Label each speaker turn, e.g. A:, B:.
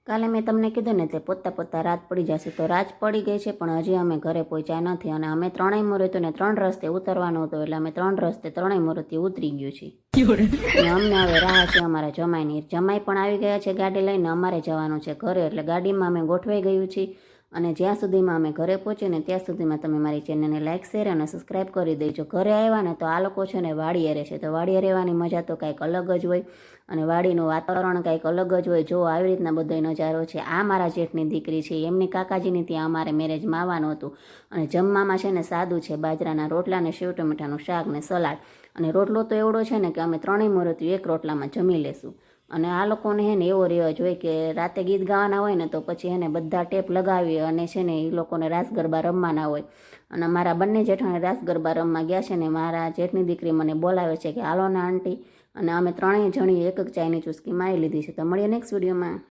A: કાલે મેં તમને કીધું ને તે પોતા રાત પડી જશે, તો રાત પડી ગઈ છે પણ હજી અમે ઘરે પહોંચ્યા નથી. અને અમે ત્રણેય મુહૂર્તોને 3 રસ્તે ઉતરવાનું હતું, એટલે અમે 3 રસ્તે ત્રણેય મુહૂર્તે ઉતરી ગયું છે. અને અમને હવે રાહ છે અમારા જમાઈની. જમાઈ પણ આવી ગયા છે ગાડી લઈને. અમારે જવાનું છે ઘરે, એટલે ગાડીમાં અમે ગોઠવાઈ ગયું છીએ. અને જ્યાં સુધીમાં અમે ઘરે પહોંચીએ ને ત્યાં સુધીમાં તમે મારી ચેનલને લાઇક, શેર અને સબસ્ક્રાઈબ કરી દેજો. ઘરે આવ્યા ને તો આ લોકો છે ને વાડીએ રહે છે, તો વાડીએ રહેવાની મજા તો કંઈક અલગ જ હોય, અને વાડીનું વાતાવરણ કંઈક અલગ જ હોય. જો આવી રીતના બધો નજારો છે. આ મારા જેઠની દીકરી છે, એમની કાકાજીની ત્યાં અમારે મેરેજમાં આવવાનું હતું. અને જમવામાં છે ને સાદું છે, બાજરાના રોટલા ને સેવ ટમેટાનું શાક ને સલાડ. અને રોટલો તો એવડો છે ને કે અમે ત્રણેય મુહૂર્તે એક રોટલામાં જમી લેશું. અને આ લોકોને હે ને એવો રિવાજ હોય કે રાતે ગીત ગાવાના હોય ને તો પછી એને બધા ટેપ લગાવી અને છે ને એ લોકોને રાસ ગરબા રમવાના હોય. અને મારા બંને જેઠાણી રાસ ગરબા રમવા ગયા છે ને મારા જેઠની દીકરી મને બોલાવે છે કે હાલો ને આંટી. અને અમે ત્રણેય જણી એક ચાયની ચૂસ્કી મારી લીધી છે. તો મળીએ નેક્સ્ટ વિડીયોમાં.